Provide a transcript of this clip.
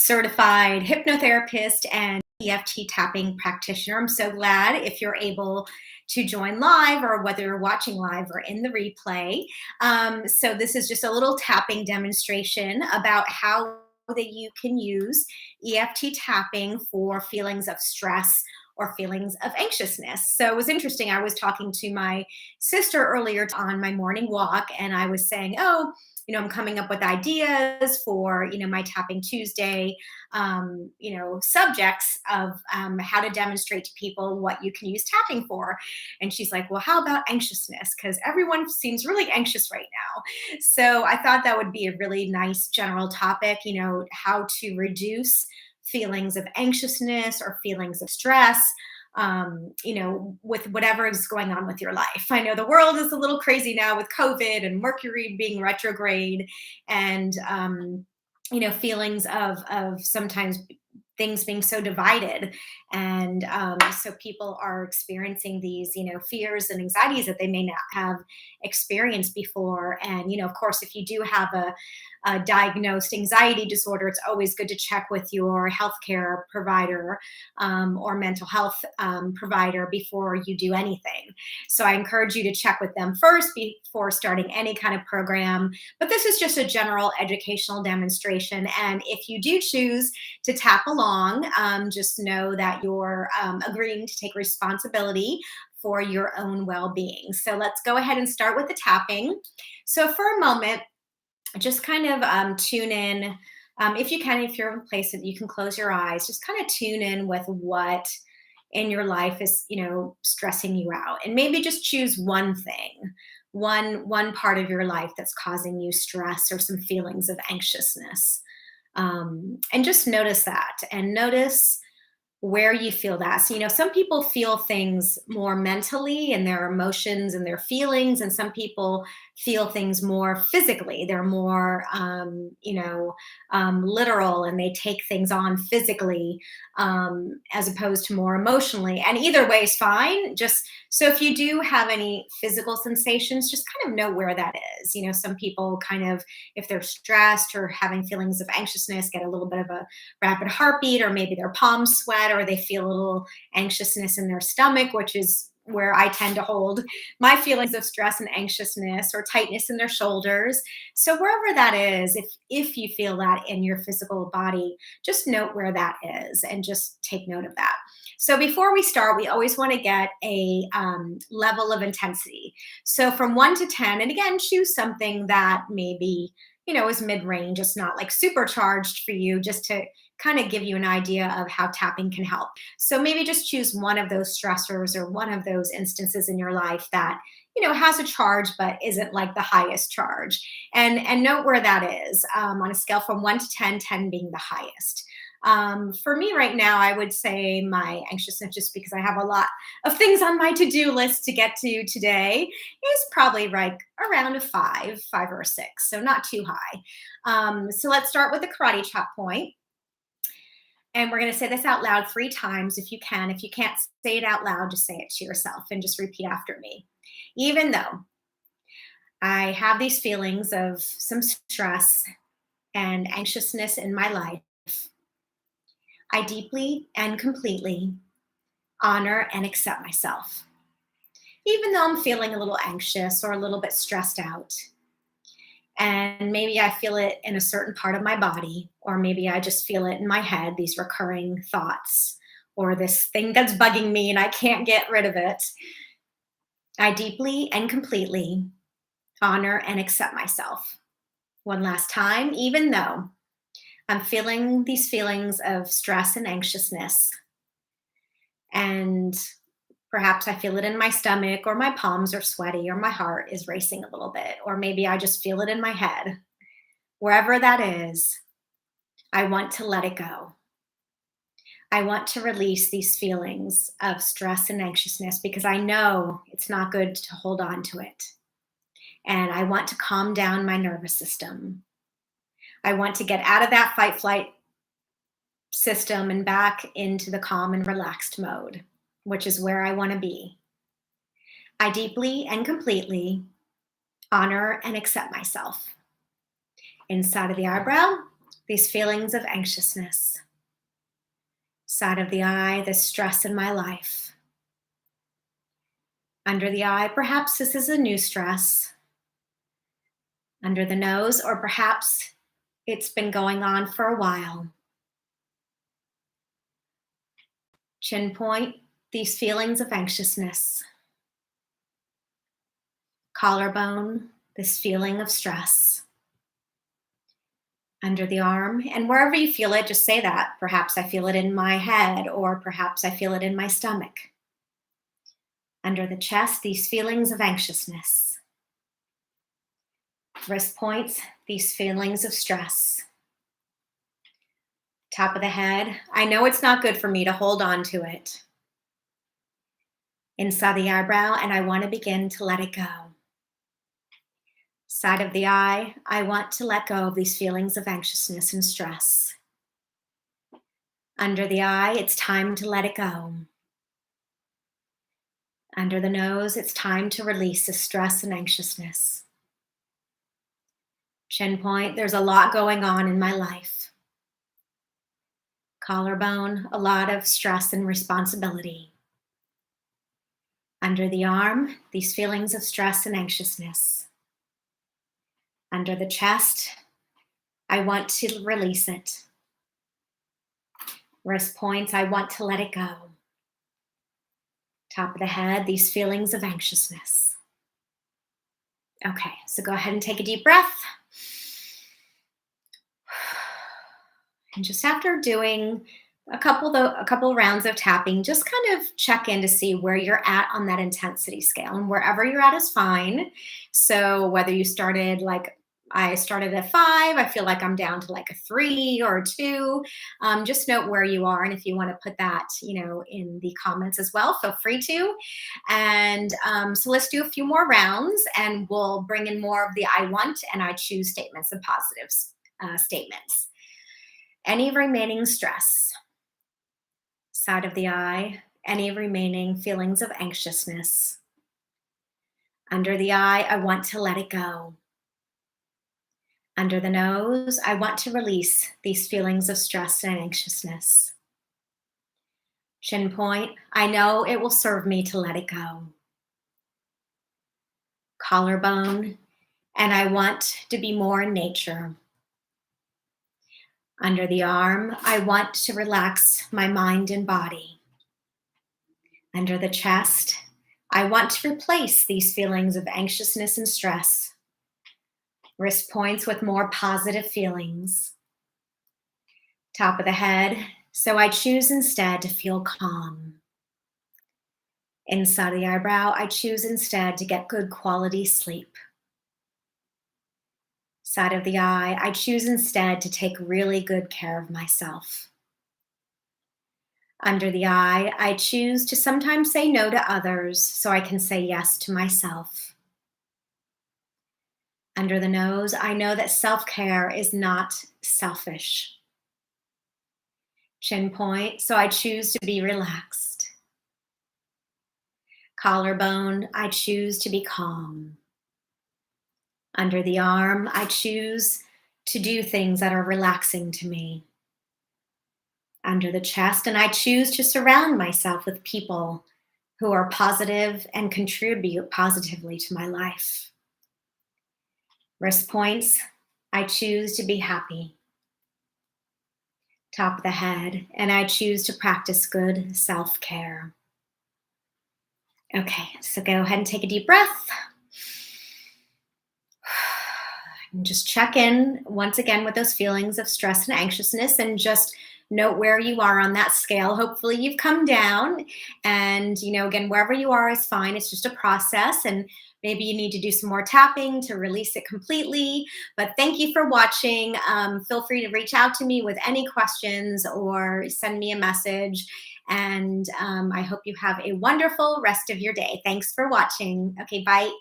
certified hypnotherapist and EFT tapping practitioner. I'm so glad if you're able to join live or whether you're watching live or in the replay. So this is just a little tapping demonstration about how that you can use EFT tapping for feelings of stress or feelings of anxiousness. So it was interesting. I was talking to my sister earlier on my morning walk, and I was saying, oh, I'm coming up with ideas for, my Tapping Tuesday, subjects of how to demonstrate to people what you can use tapping for. And she's like, well, how about anxiousness? Because everyone seems really anxious right now. So I thought that would be a really nice general topic, how to reduce feelings of anxiousness or feelings of stress, with whatever is going on with your life. I know the world is a little crazy now with COVID and Mercury being retrograde and, feelings of sometimes things being so divided. And so people are experiencing these, fears and anxieties that they may not have experienced before. And, of course, if you do have a diagnosed anxiety disorder, it's always good to check with your healthcare provider or mental health provider before you do anything. So I encourage you to check with them first before starting any kind of program. But this is just a general educational demonstration. And if you do choose to tap along, just know that you're agreeing to take responsibility for your own well-being. So let's go ahead and start with the tapping. So for a moment, just kind of tune in. If you can, if you're in a place that you can close your eyes, just kind of tune in with what in your life is, stressing you out. And maybe just choose one thing, one part of your life that's causing you stress or some feelings of anxiousness. And just notice that and notice where you feel that. So, some people feel things more mentally and their emotions and their feelings, and some people feel things more physically. They're more, literal, and they take things on physically as opposed to more emotionally. And either way is fine. Just so if you do have any physical sensations, just kind of know where that is. Some people kind of, if they're stressed or having feelings of anxiousness, get a little bit of a rapid heartbeat, or maybe their palms sweat, or they feel a little anxiousness in their stomach, which is where I tend to hold my feelings of stress and anxiousness, or tightness in their shoulders. So wherever that is, if you feel that in your physical body, just note where that is and just take note of that. So before we start, we always want to get a level of intensity. So from 1 to 10, and again, choose something that maybe, is mid-range. It's not like supercharged for you, just to kind of give you an idea of how tapping can help. So maybe just choose one of those stressors or one of those instances in your life that, has a charge, but isn't like the highest charge. And note where that is on a scale from 1 to 10, 10 being the highest. For me right now, I would say my anxiousness, just because I have a lot of things on my to-do list to get to today, is probably like around a 5 or a 6. So not too high. So let's start with the karate chop point. And we're going to say this out loud 3 times if you can. If you can't say it out loud, just say it to yourself and just repeat after me. Even though I have these feelings of some stress and anxiousness in my life, I deeply and completely honor and accept myself. Even though I'm feeling a little anxious or a little bit stressed out, and maybe I feel it in a certain part of my body, or maybe I just feel it in my head, these recurring thoughts, or this thing that's bugging me and I can't get rid of it. I deeply and completely honor and accept myself. One last time, even though I'm feeling these feelings of stress and anxiousness, and perhaps I feel it in my stomach, or my palms are sweaty, or my heart is racing a little bit, or maybe I just feel it in my head. Wherever that is, I want to let it go. I want to release these feelings of stress and anxiousness because I know it's not good to hold on to it. And I want to calm down my nervous system. I want to get out of that fight flight system and back into the calm and relaxed mode, which is where I want to be. I deeply and completely honor and accept myself. Inside of the eyebrow, these feelings of anxiousness. Side of the eye, the stress in my life. Under the eye, perhaps this is a new stress. Under the nose, or perhaps it's been going on for a while. Chin point, these feelings of anxiousness. Collarbone, this feeling of stress. Under the arm, and wherever you feel it, just say that. Perhaps I feel it in my head, or perhaps I feel it in my stomach. Under the chest, these feelings of anxiousness. Wrist points, these feelings of stress. Top of the head, I know it's not good for me to hold on to it. Inside the eyebrow, and I want to begin to let it go. Side of the eye, I want to let go of these feelings of anxiousness and stress. Under the eye, it's time to let it go. Under the nose, it's time to release the stress and anxiousness. Chin point, there's a lot going on in my life. Collarbone, a lot of stress and responsibility. Under the arm, these feelings of stress and anxiousness. Under the chest, I want to release it. Wrist points, I want to let it go. Top of the head, these feelings of anxiousness. Okay, so go ahead and take a deep breath. And just after doing a couple rounds of tapping, just kind of check in to see where you're at on that intensity scale. And wherever you're at is fine. So whether you started like I started at 5, I feel like I'm down to like a 3 or a 2. Just note where you are. And if you want to put that, in the comments as well, feel free to. And so let's do a few more rounds and we'll bring in more of the I want and I choose statements and positive statements. Any remaining stress. Side of the eye, any remaining feelings of anxiousness. Under the eye, I want to let it go. Under the nose, I want to release these feelings of stress and anxiousness. Chin point, I know it will serve me to let it go. Collarbone, and I want to be more in nature. Under the arm, I want to relax my mind and body. Under the chest, I want to replace these feelings of anxiousness and stress. Wrist points with more positive feelings. Top of the head, so I choose instead to feel calm. Inside the eyebrow, I choose instead to get good quality sleep. Side of the eye, I choose instead to take really good care of myself. Under the eye, I choose to sometimes say no to others so I can say yes to myself. Under the nose, I know that self-care is not selfish. Chin point, so I choose to be relaxed. Collarbone, I choose to be calm. Under the arm, I choose to do things that are relaxing to me. Under the chest, and I choose to surround myself with people who are positive and contribute positively to my life. Wrist points, I choose to be happy. Top of the head, and I choose to practice good self-care. Okay, so go ahead and take a deep breath. And just check in once again with those feelings of stress and anxiousness and just note where you are on that scale. Hopefully you've come down and, again, wherever you are is fine. It's just a process and maybe you need to do some more tapping to release it completely. But thank you for watching. Feel free to reach out to me with any questions or send me a message. And I hope you have a wonderful rest of your day. Thanks for watching. Okay, bye.